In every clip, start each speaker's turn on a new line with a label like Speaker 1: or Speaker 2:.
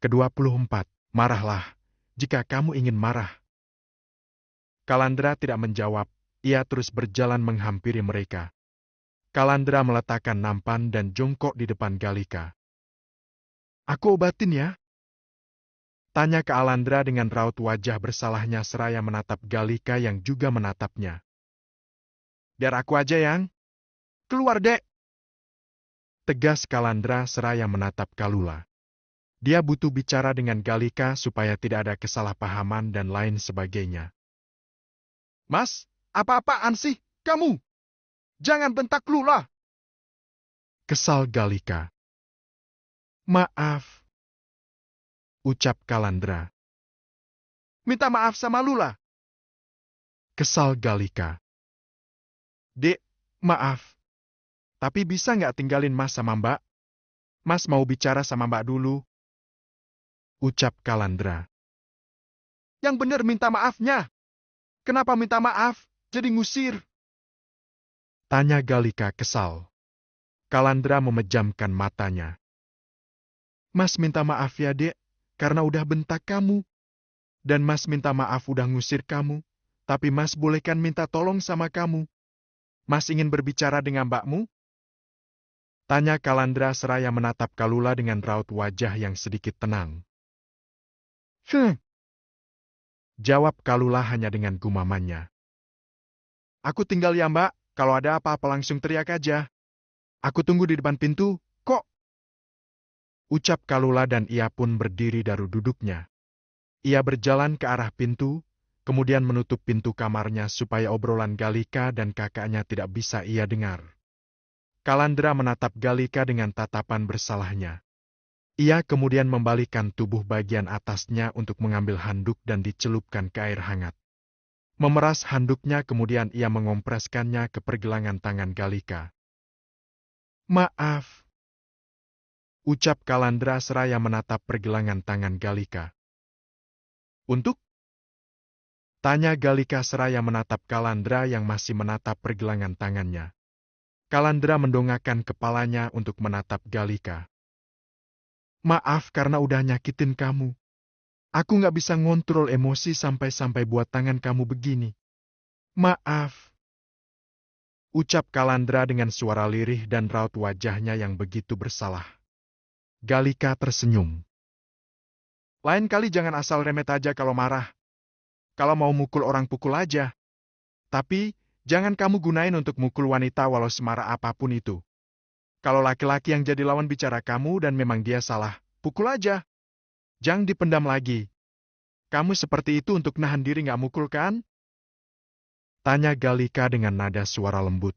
Speaker 1: Ke-24. Marahlah, jika kamu ingin marah. Kalandra tidak menjawab, ia terus berjalan menghampiri mereka. Kalandra meletakkan nampan dan jongkok di depan Galika. "Aku obatin ya?" tanya Kalandra dengan raut wajah bersalahnya seraya menatap Galika yang juga menatapnya. "Biar aku aja yang. Keluar, Dek!" tegas Kalandra seraya menatap Kalula. Dia butuh bicara dengan Galika supaya tidak ada kesalahpahaman dan lain sebagainya. "Mas, apa-apaan sih kamu? Jangan bentak Lula!" kesal Galika. "Maaf," ucap Kalandra. "Minta maaf sama Lula," kesal Galika. "Dek, maaf. Tapi bisa nggak tinggalin Mas sama Mbak? Mas mau bicara sama Mbak dulu," ucap Kalandra. "Yang bener minta maafnya. Kenapa minta maaf? Jadi ngusir?" tanya Galika kesal. Kalandra memejamkan matanya. "Mas minta maaf ya, Dek, karena udah bentak kamu. Dan Mas minta maaf udah ngusir kamu. Tapi Mas bolehkan minta tolong sama kamu. Mas ingin berbicara dengan mbakmu?" tanya Kalandra seraya menatap Kalula dengan raut wajah yang sedikit tenang. Jawab Kalula hanya dengan gumamannya. "Aku tinggal ya, Mbak. Kalau ada apa-apa langsung teriak aja. Aku tunggu di depan pintu, kok." Ucap Kalula dan ia pun berdiri dari duduknya. Ia berjalan ke arah pintu, kemudian menutup pintu kamarnya supaya obrolan Galika dan kakaknya tidak bisa ia dengar. Kalandra menatap Galika dengan tatapan bersalahnya. Ia kemudian membalikkan tubuh bagian atasnya untuk mengambil handuk dan dicelupkan ke air hangat. Memeras handuknya kemudian ia mengompreskannya ke pergelangan tangan Galika. "Maaf," ucap Kalandra seraya menatap pergelangan tangan Galika. "Untuk?" tanya Galika seraya menatap Kalandra yang masih menatap pergelangan tangannya. Kalandra mendongakkan kepalanya untuk menatap Galika. "Maaf karena udah nyakitin kamu. Aku nggak bisa ngontrol emosi sampai-sampai buat tangan kamu begini. Maaf," ucap Kalandra dengan suara lirih dan raut wajahnya yang begitu bersalah. Galika tersenyum. "Lain kali jangan asal remet aja kalau marah. Kalau mau mukul orang pukul aja. Tapi, jangan kamu gunain untuk mukul wanita walau semarah apapun itu. Kalau laki-laki yang jadi lawan bicara kamu dan memang dia salah, pukul aja. Jangan dipendam lagi. Kamu seperti itu untuk nahan diri nggak mukul kan?" tanya Galika dengan nada suara lembut.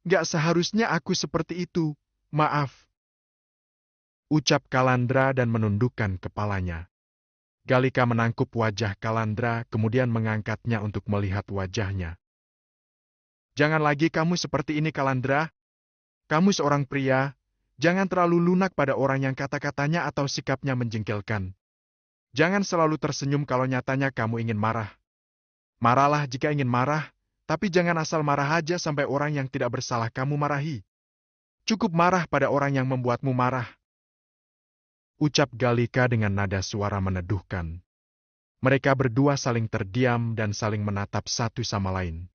Speaker 1: "Nggak seharusnya aku seperti itu. Maaf," ucap Kalandra dan menundukkan kepalanya. Galika menangkup wajah Kalandra kemudian mengangkatnya untuk melihat wajahnya. "Jangan lagi kamu seperti ini, Kalandra. Kamu seorang pria, jangan terlalu lunak pada orang yang kata-katanya atau sikapnya menjengkelkan. Jangan selalu tersenyum kalau nyatanya kamu ingin marah. Marahlah jika ingin marah, tapi jangan asal marah aja sampai orang yang tidak bersalah kamu marahi. Cukup marah pada orang yang membuatmu marah," ucap Galika dengan nada suara meneduhkan. Mereka berdua saling terdiam dan saling menatap satu sama lain.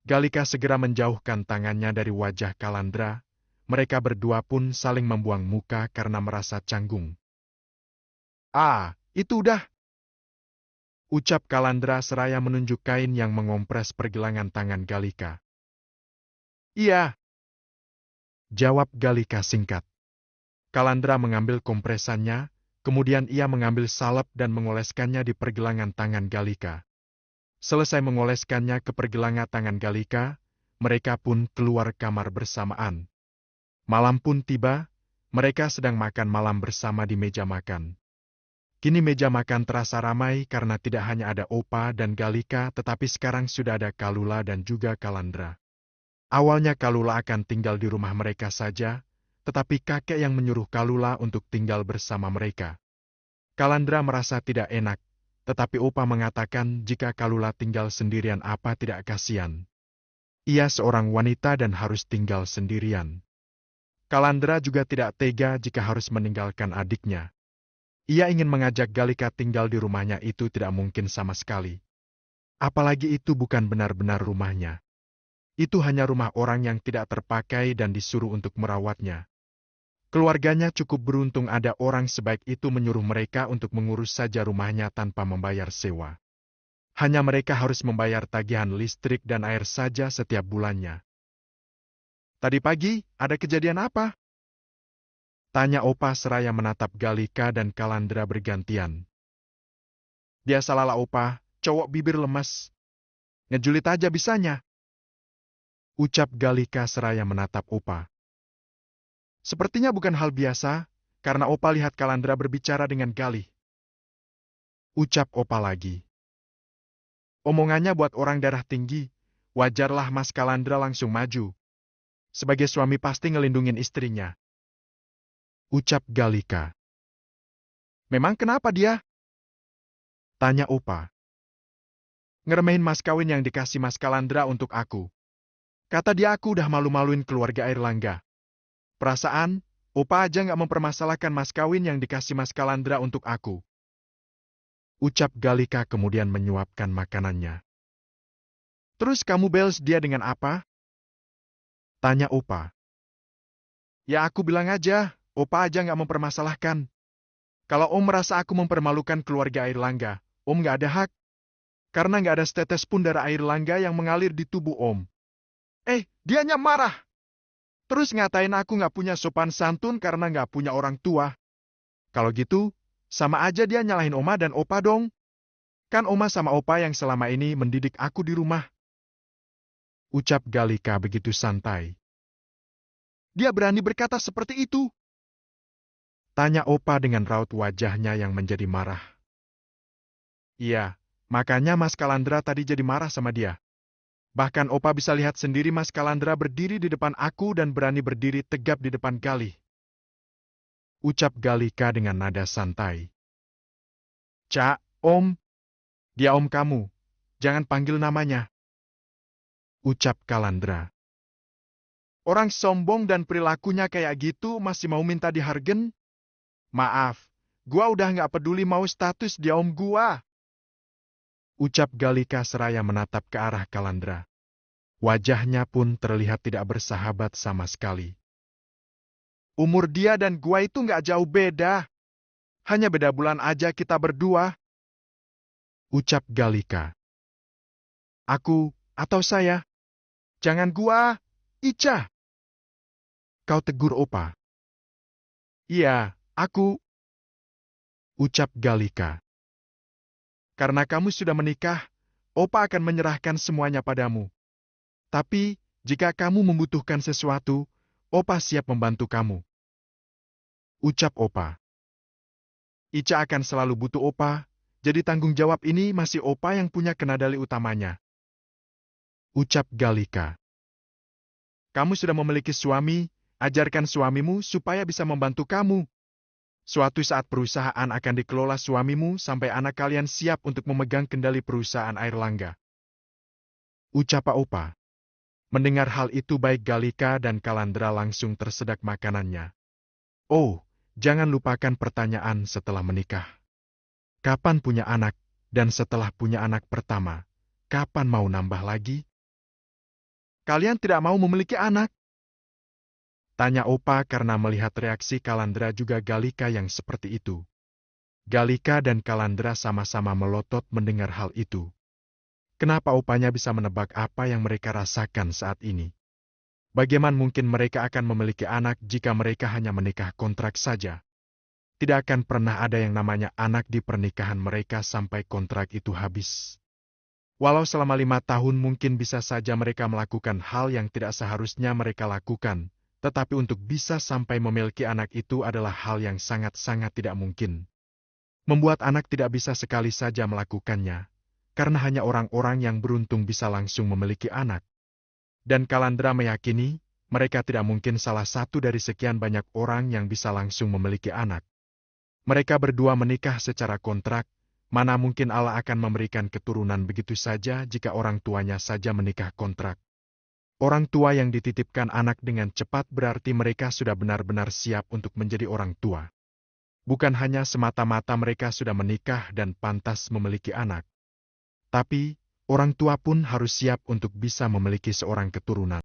Speaker 1: Galika segera menjauhkan tangannya dari wajah Kalandra. Mereka berdua pun saling membuang muka karena merasa canggung. "Ah, itu udah," ucap Kalandra seraya menunjuk kain yang mengompres pergelangan tangan Galika. "Iya," jawab Galika singkat. Kalandra mengambil kompresannya, kemudian ia mengambil salep dan mengoleskannya di pergelangan tangan Galika. Selesai mengoleskannya ke pergelangan tangan Galika, mereka pun keluar kamar bersamaan. Malam pun tiba, mereka sedang makan malam bersama di meja makan. Kini meja makan terasa ramai karena tidak hanya ada Opa dan Galika, tetapi sekarang sudah ada Kalula dan juga Kalandra. Awalnya Kalula akan tinggal di rumah mereka saja, tetapi kakek yang menyuruh Kalula untuk tinggal bersama mereka. Kalandra merasa tidak enak, tetapi Opa mengatakan jika Kalula tinggal sendirian apa tidak kasihan. Ia seorang wanita dan harus tinggal sendirian. Kalandra juga tidak tega jika harus meninggalkan adiknya. Ia ingin mengajak Galika tinggal di rumahnya itu tidak mungkin sama sekali. Apalagi itu bukan benar-benar rumahnya. Itu hanya rumah orang yang tidak terpakai dan disuruh untuk merawatnya. Keluarganya cukup beruntung ada orang sebaik itu menyuruh mereka untuk mengurus saja rumahnya tanpa membayar sewa. Hanya mereka harus membayar tagihan listrik dan air saja setiap bulannya. Tadi pagi, ada kejadian apa? Tanya Opa seraya menatap Galika dan Kalandra bergantian. Biasalah Opa, cowok bibir lemes. Ngejulit aja bisanya. Ucap Galika seraya menatap Opa. Sepertinya bukan hal biasa, karena Opa lihat Kalandra berbicara dengan Galih. Ucap Opa lagi. Omongannya buat orang darah tinggi, wajarlah Mas Kalandra langsung maju. Sebagai suami pasti ngelindungin istrinya. Ucap Galika. Memang kenapa dia? Tanya Opa. Ngeremehin mas kawin yang dikasih Mas Kalandra untuk aku. Kata dia aku udah malu-maluin keluarga Airlangga. Perasaan, Opa aja nggak mempermasalahkan mas kawin yang dikasih Mas Kalandra untuk aku. Ucap Galika kemudian menyuapkan makanannya. Terus kamu bales dia dengan apa? Tanya Opa. Ya aku bilang aja, Opa aja nggak mempermasalahkan. Kalau Om merasa aku mempermalukan keluarga Airlangga, Om nggak ada hak. Karena nggak ada setetes pun darah Airlangga yang mengalir di tubuh Om. Dianya marah. Terus ngatain aku nggak punya sopan santun karena nggak punya orang tua. Kalau gitu, sama aja dia nyalahin Oma dan Opa dong. Kan Oma sama Opa yang selama ini mendidik aku di rumah. Ucap Galika begitu santai. Dia berani berkata seperti itu? Tanya Opa dengan raut wajahnya yang menjadi marah. Iya, makanya Mas Kalandra tadi jadi marah sama dia. Bahkan Opa bisa lihat sendiri Mas Kalandra berdiri di depan aku dan berani berdiri tegap di depan Galih. Ucap Galika dengan nada santai. Cak, Om. Dia Om kamu. Jangan panggil namanya. Ucap Kalandra. Orang sombong dan perilakunya kayak gitu masih mau minta dihargen? Maaf, gua udah nggak peduli mau status dia Om gua. Ucap Galika seraya menatap ke arah Kalandra. Wajahnya pun terlihat tidak bersahabat sama sekali. Umur dia dan gua itu nggak jauh beda. Hanya beda bulan aja kita berdua. Ucap Galika. Aku, atau saya? Jangan gua, Ica. Kau tegur Opa. Iya, aku. Ucap Galika. Karena kamu sudah menikah, Opa akan menyerahkan semuanya padamu. Tapi, jika kamu membutuhkan sesuatu, Opa siap membantu kamu. Ucap Opa. Ica akan selalu butuh Opa, jadi tanggung jawab ini masih Opa yang punya kendali utamanya. Ucap Galika. Kamu sudah memiliki suami, ajarkan suamimu supaya bisa membantu kamu. Suatu saat perusahaan akan dikelola suamimu sampai anak kalian siap untuk memegang kendali perusahaan Airlangga. Ucap Opa. Mendengar hal itu baik Galika dan Kalandra langsung tersedak makanannya. Oh, jangan lupakan pertanyaan setelah menikah. Kapan punya anak, dan setelah punya anak pertama, kapan mau nambah lagi? Kalian tidak mau memiliki anak? Tanya Opa karena melihat reaksi Kalandra juga Galika yang seperti itu. Galika dan Kalandra sama-sama melotot mendengar hal itu. Kenapa Opanya bisa menebak apa yang mereka rasakan saat ini? Bagaimana mungkin mereka akan memiliki anak jika mereka hanya menikah kontrak saja? Tidak akan pernah ada yang namanya anak di pernikahan mereka sampai kontrak itu habis. Walau selama 5 tahun mungkin bisa saja mereka melakukan hal yang tidak seharusnya mereka lakukan, tetapi untuk bisa sampai memiliki anak itu adalah hal yang sangat-sangat tidak mungkin. Membuat anak tidak bisa sekali saja melakukannya, karena hanya orang-orang yang beruntung bisa langsung memiliki anak. Dan Kalandra meyakini, mereka tidak mungkin salah satu dari sekian banyak orang yang bisa langsung memiliki anak. Mereka berdua menikah secara kontrak, mana mungkin Allah akan memberikan keturunan begitu saja jika orang tuanya saja menikah kontrak. Orang tua yang dititipkan anak dengan cepat berarti mereka sudah benar-benar siap untuk menjadi orang tua. Bukan hanya semata-mata mereka sudah menikah dan pantas memiliki anak, tapi orang tua pun harus siap untuk bisa memiliki seorang keturunan.